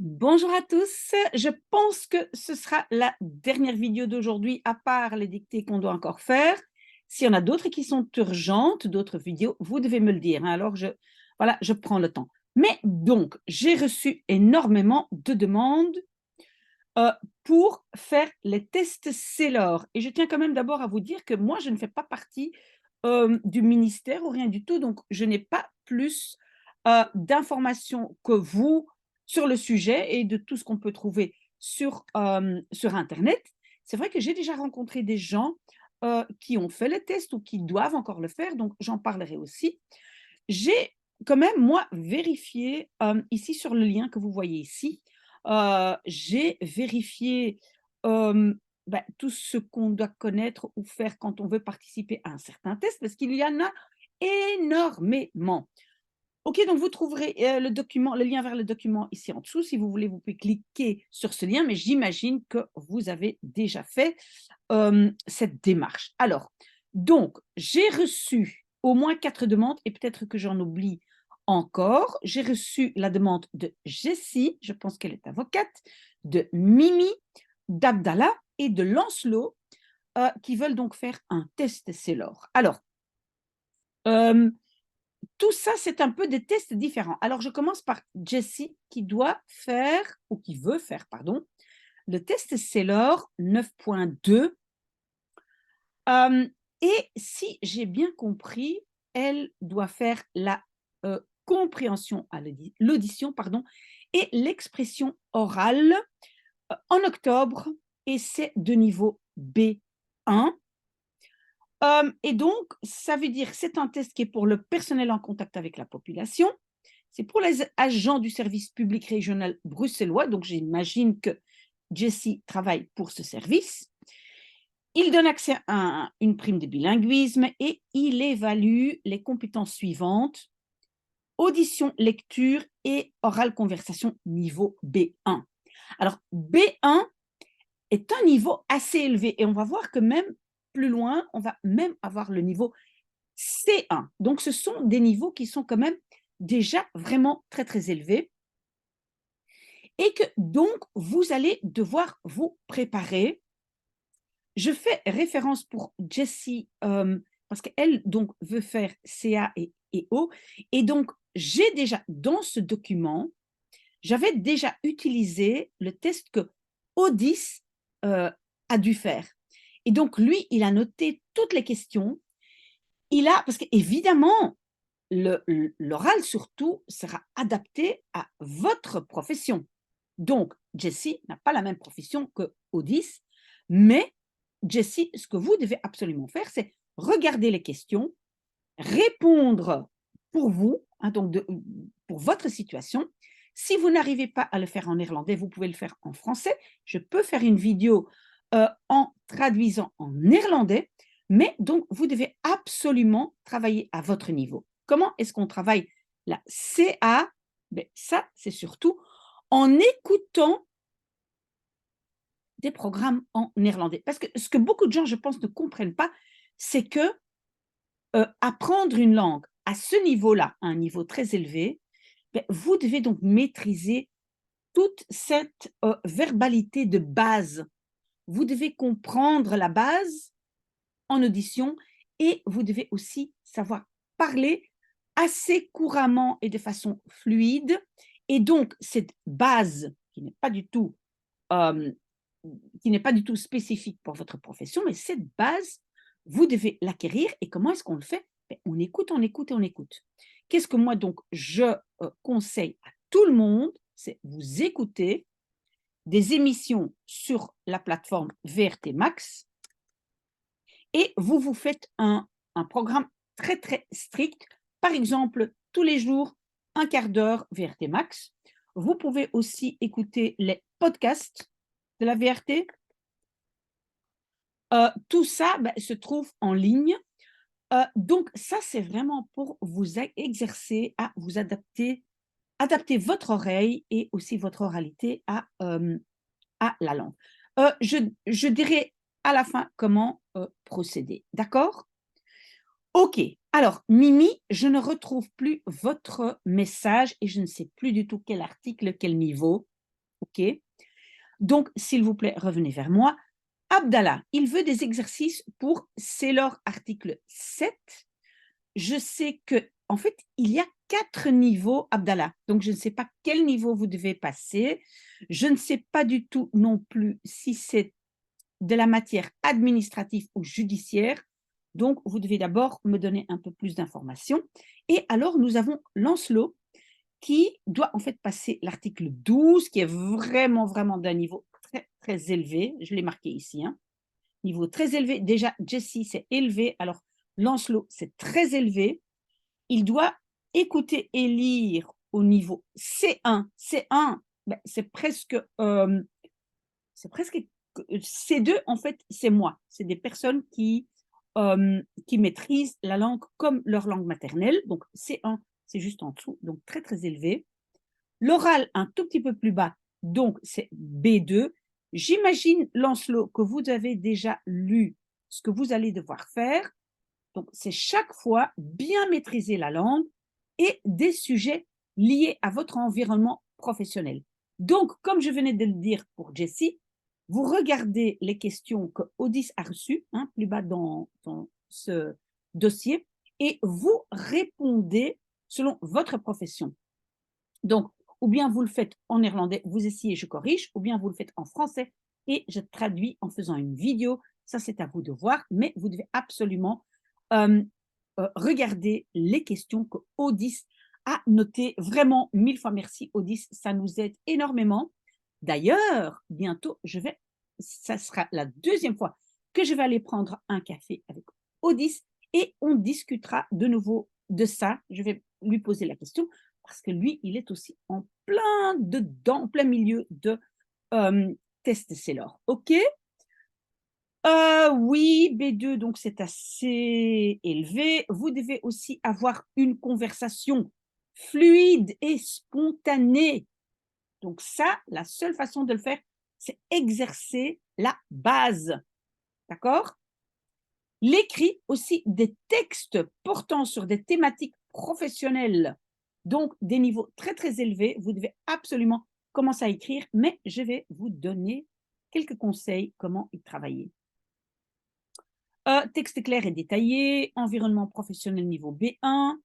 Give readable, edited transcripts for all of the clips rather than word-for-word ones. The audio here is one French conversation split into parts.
Bonjour à tous, je pense que ce sera la dernière vidéo d'aujourd'hui à part les dictées qu'on doit encore faire. S'il y en a d'autres qui sont urgentes, d'autres vidéos, vous devez me le dire, hein, alors voilà, je prends le temps. Mais donc, j'ai reçu énormément de demandes, heu, pour faire les tests Sailor et je tiens quand même d'abord à vous dire que moi je ne fais pas partie, du ministère ou rien du tout, donc je n'ai pas plus, d'informations que vous sur le sujet et de tout ce qu'on peut trouver sur internet. C'est vrai que j'ai déjà rencontré des gens, qui ont fait le test ou qui doivent encore le faire, donc j'en parlerai aussi. J'ai quand même, moi, vérifié, ici sur le lien que vous voyez ici, j'ai vérifié, tout ce qu'on doit connaître ou faire quand on veut participer à un certain test, parce qu'il y en a énormément. OK, donc vous trouverez, le lien vers le document ici en dessous. Si vous voulez, vous pouvez cliquer sur ce lien, mais j'imagine que vous avez déjà fait, cette démarche. Alors, donc, j'ai reçu au moins 4 demandes et peut-être que j'en oublie encore. J'ai reçu la demande de Jessie, je pense qu'elle est avocate, de Mimi, d'Abdallah et de Lancelot, qui veulent donc faire un test Sailor. Alors, hem, tout ça, c'est un peu des tests différents. Alors, je commence par Jessie qui doit faire ou qui veut faire, pardon, le test Sailor 9.2. Hem et si j'ai bien compris, elle doit faire la, compréhension à l'audition, pardon, et l'expression orale, en octobre et c'est de niveau B1. Et donc ça veut dire que c'est un test qui est pour le personnel en contact avec la population. C'est pour les agents du service public régional bruxellois, donc j'imagine que Jessie travaille pour ce service. Il donne accès à une prime de bilinguisme et il évalue les compétences suivantes: audition, lecture et orale conversation niveau B1. Alors B1 est un niveau assez élevé et on va voir que même plus loin, on va même avoir le niveau C1. Donc ce sont des niveaux qui sont quand même déjà vraiment très, très élevés et que donc vous allez devoir vous préparer. Je fais référence pour Jessie, parce qu'elle donc veut faire CA et O et donc j'ai déjà dans ce document, j'avais déjà utilisé le test que Odys, a dû faire et donc lui, il a noté toutes les questions. Parce qu'évidemment, l'oral surtout sera adapté à votre profession. Donc Jessie n'a pas la même profession que Odys, mais Jessie, ce que vous devez absolument faire, c'est regarder les questions, répondre pour vous, hein, donc pour votre situation. Si vous n'arrivez pas à le faire en néerlandais, vous pouvez le faire en français. Je peux faire une vidéo en traduisant en néerlandais, mais donc vous devez absolument travailler à votre niveau. Comment est-ce qu'on travaille la CA? Ben, ça, c'est surtout en écoutant des programmes en néerlandais. Parce que ce que beaucoup de gens, je pense, ne comprennent pas, c'est que apprendre une langue à ce niveau-là, à un niveau très élevé, beh, vous devez donc maîtriser toute cette, verbalité de base. Vous devez comprendre la base en audition et vous devez aussi savoir parler assez couramment et de façon fluide et donc cette base hem, qui n'est pas du tout spécifique pour votre profession, mais cette base, vous devez l'acquérir et comment est-ce qu'on le fait? Beh, on écoute, on écoute et on écoute. Qu'est-ce que moi donc je, conseille à tout le monde? C'est vous écoutez des émissions sur la plateforme VRT Max et vous vous faites un programme très, très strict. Par exemple, tous les jours, un quart d'heure VRT Max. Vous pouvez aussi écouter les podcasts de la VRT. Tout ça, bah, se trouve en ligne. Donc ça, c'est vraiment pour vous exercer à vous adapter votre oreille et aussi votre oralité à la langue. Je dirai à la fin comment, procéder, d'accord? OK. Alors Mimi, je ne retrouve plus votre message et je ne sais plus du tout quel article, quel niveau. OK? Donc, s'il vous plaît, revenez vers moi. Abdallah, il veut des exercices pour Sailor article 7. Je sais que, en fait, il y a 4 niveaux, Abdallah. Donc, je ne sais pas quel niveau vous devez passer. Je ne sais pas du tout non plus si c'est de la matière administrative ou judiciaire. Donc, vous devez d'abord me donner un peu plus d'informations. Et alors, nous avons Lancelot qui doit en fait passer l'article 12, qui est vraiment, vraiment d'un niveau très, très élevé. Je l'ai marqué ici, hein. Niveau très élevé. Déjà, Jessie, c'est élevé. Alors, Lancelot, c'est très élevé. Il doit écouter et lire au niveau C1. C1, ben, c'est presque C2, en fait, c'est moi. C'est des personnes qui maîtrisent la langue comme leur langue maternelle. Donc, C1, c'est juste en dessous, donc très, très élevé. L'oral, un tout petit peu plus bas, donc c'est B2. J'imagine, Lancelot, que vous avez déjà lu ce que vous allez devoir faire. Donc, c'est chaque fois bien maîtriser la langue et des sujets liés à votre environnement professionnel. Donc, comme je venais de le dire pour Jessie, vous regardez les questions que Odys a reçues, hein, plus bas dans ce dossier, et vous répondez selon votre profession. Donc, ou bien vous le faites en néerlandais, vous essayez, je corrige, ou bien vous le faites en français et je traduis en faisant une vidéo. Ça, c'est à vous de voir, mais vous devez absolument regarder les questions que Odys a notées. Vraiment, 1000 fois merci, Odys, ça nous aide énormément. D'ailleurs, bientôt, ça sera la deuxième fois que je vais aller prendre un café avec Odys et on discutera de nouveau de ça. Je vais lui poser la question parce que lui, il est aussi en plein dedans, en plein milieu de test Sailor. OK? Oui, B2, donc c'est assez élevé. Vous devez aussi avoir une conversation fluide et spontanée. Donc ça, la seule façon de le faire, c'est exercer la base. D'accord? L'écrit aussi des textes portant sur des thématiques professionnelles, donc des niveaux très très élevés. Vous devez absolument commencer à écrire, mais je vais vous donner quelques conseils comment y travailler. Texte clair et détaillé, environnement professionnel niveau B1,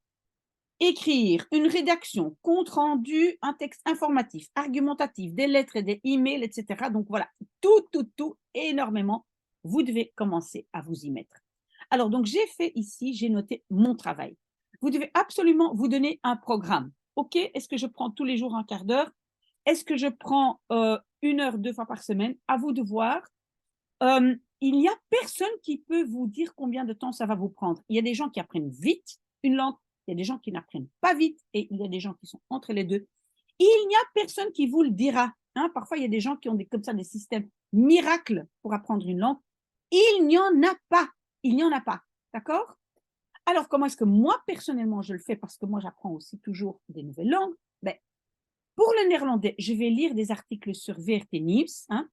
écrire une rédaction, compte rendu, un texte informatif, argumentatif, des lettres et des emails, etc. Donc voilà, tout, énormément. Vous devez commencer à vous y mettre. Alors, donc, j'ai fait ici, j'ai noté mon travail. Vous devez absolument vous donner un programme. OK, est-ce que je prends tous les jours un quart d'heure? Est-ce que je prends 1 heure, 2 fois par semaine? À vous de voir. Il n'y a personne qui peut vous dire combien de temps ça va vous prendre. Il y a des gens qui apprennent vite une langue, il y a des gens qui n'apprennent pas vite et il y a des gens qui sont entre les deux. Il n'y a personne qui vous le dira. Hein, parfois, il y a des gens qui ont comme ça des systèmes miracles pour apprendre une langue. Il n'y en a pas. Il n'y en a pas. D'accord? Alors, comment est-ce que moi, personnellement, je le fais? Parce que moi, j'apprends aussi toujours des nouvelles langues. Ben, pour le néerlandais, je vais lire des articles sur VRT Nieuws, hein,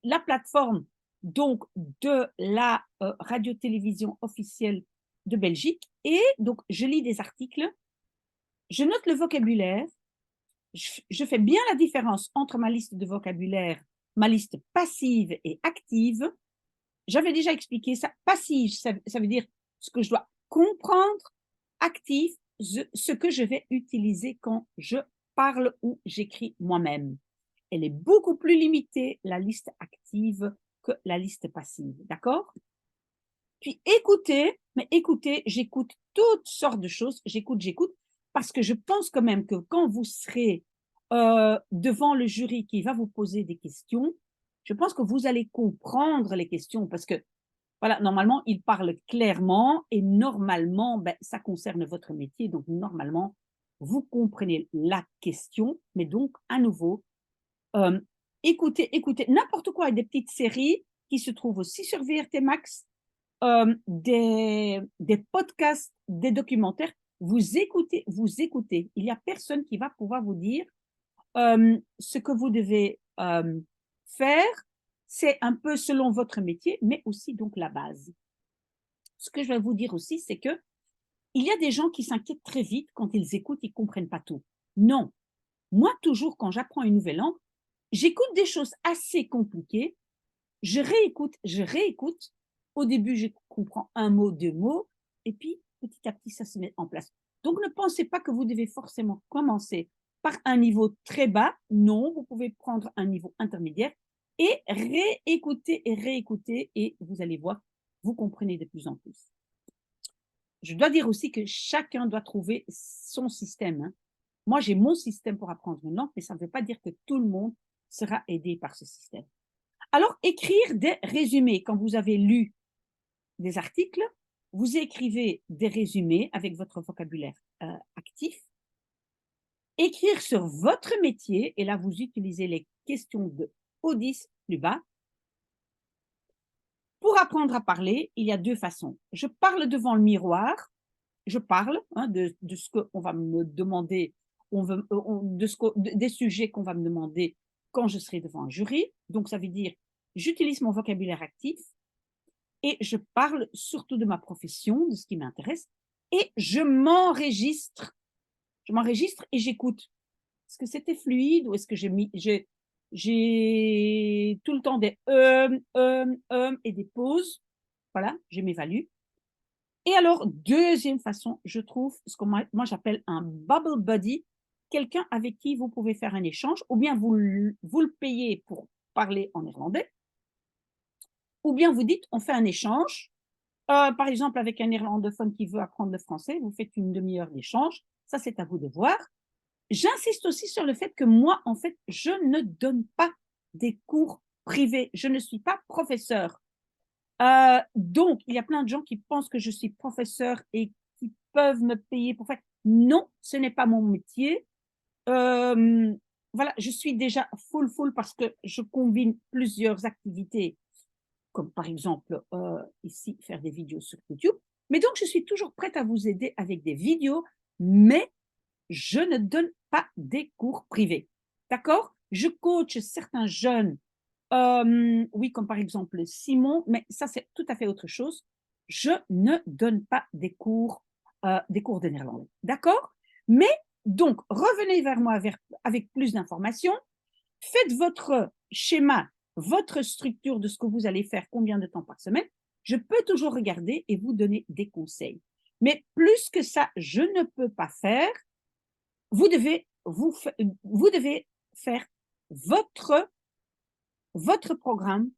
la plateforme donc de la radio-télévision officielle de Belgique. Et donc, je lis des articles, je note le vocabulaire, je fais bien la différence entre ma liste de vocabulaire, ma liste passive et active. J'avais déjà expliqué ça. Passive, ça veut dire ce que je dois comprendre. Active, ce que je vais utiliser quand je parle ou j'écris moi-même. Elle est beaucoup plus limitée, la liste active, que la liste passive. D'accord? Puis écoutez, j'écoute toutes sortes de choses. J'écoute, parce que je pense quand même que quand vous serez devant le jury qui va vous poser des questions, je pense que vous allez comprendre les questions parce que, voilà, normalement, il parle clairement et normalement, ben, ça concerne votre métier. Donc, normalement, vous comprenez la question, mais donc, à nouveau, écoutez, n'importe quoi, des petites séries qui se trouvent aussi sur VRT Max, des podcasts, des documentaires. Vous écoutez. Il n'y a personne qui va pouvoir vous dire ce que vous devez faire. C'est un peu selon votre métier, mais aussi donc la base. Ce que je vais vous dire aussi, c'est que il y a des gens qui s'inquiètent très vite quand ils écoutent, ils ne comprennent pas tout. Non, moi, toujours, quand j'apprends une nouvelle langue, j'écoute des choses assez compliquées, je réécoute. Au début, je comprends un mot, deux mots, et puis petit à petit, ça se met en place. Donc, ne pensez pas que vous devez forcément commencer par un niveau très bas. Non, vous pouvez prendre un niveau intermédiaire et réécouter, et vous allez voir, vous comprenez de plus en plus. Je dois dire aussi que chacun doit trouver son système, hein. Moi, j'ai mon système pour apprendre une langue, mais ça ne veut pas dire que tout le monde sera aidé par ce système. Alors, écrire des résumés. Quand vous avez lu des articles, vous écrivez des résumés avec votre vocabulaire actif. Écrire sur votre métier, et là, vous utilisez les questions de Odyssée plus bas. Pour apprendre à parler, il y a deux façons. Je parle devant le miroir, je parle de ce qu'on va me demander, des sujets qu'on va me demander quand je serai devant un jury. Donc, ça veut dire, j'utilise mon vocabulaire actif et je parle surtout de ma profession, de ce qui m'intéresse, et je m'enregistre. Je m'enregistre et j'écoute. Est-ce que c'était fluide ou est-ce que j'ai tout le temps des et des pauses. Voilà, je m'évalue. Et alors, deuxième façon, je trouve ce que moi j'appelle un bubble buddy, quelqu'un avec qui vous pouvez faire un échange, ou bien vous le payez pour parler en néerlandais, ou bien vous dites, on fait un échange, par exemple avec un néerlandophone qui veut apprendre le français, vous faites une demi-heure d'échange, ça c'est à vous de voir. J'insiste aussi sur le fait que moi, en fait, je ne donne pas des cours privés, je ne suis pas professeur. Donc, il y a plein de gens qui pensent que je suis professeur et qui peuvent me payer pour faire. Non, ce n'est pas mon métier. Voilà, je suis déjà full parce que je combine plusieurs activités, comme par exemple ici, faire des vidéos sur YouTube. Mais donc, je suis toujours prête à vous aider avec des vidéos, mais je ne donne pas des cours privés. D'accord? Je coach certains jeunes, oui, comme par exemple Simon, mais ça, c'est tout à fait autre chose. Je ne donne pas des cours de néerlandais. D'accord? Mais donc, revenez vers moi avec plus d'informations. Faites votre schéma, votre structure de ce que vous allez faire, combien de temps par semaine. Je peux toujours regarder et vous donner des conseils. Mais plus que ça, je ne peux pas faire. Vous devez faire votre programme,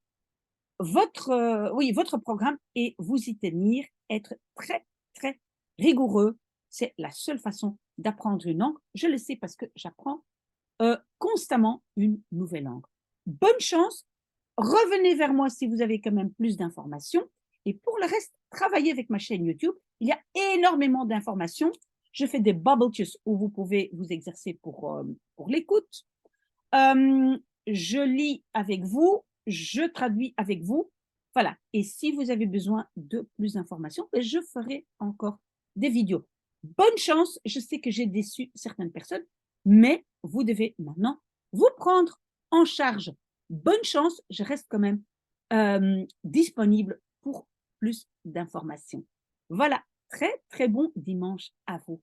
votre programme, et vous y tenir, être très, très rigoureux. C'est la seule façon d'apprendre une langue. Je le sais parce que j'apprends constamment une nouvelle langue. Bonne chance. Revenez vers moi si vous avez quand même plus d'informations. Et pour le reste, travaillez avec ma chaîne YouTube. Il y a énormément d'informations. Je fais des bubble tues où vous pouvez vous exercer pour l'écoute. Je lis avec vous, je traduis avec vous. Voilà. Et si vous avez besoin de plus d'informations, je ferai encore des vidéos. Bonne chance. Je sais que j'ai déçu certaines personnes, mais vous devez maintenant vous prendre en charge. Bonne chance. Je reste quand même disponible pour plus d'informations. Voilà. Très, très bon dimanche à vous.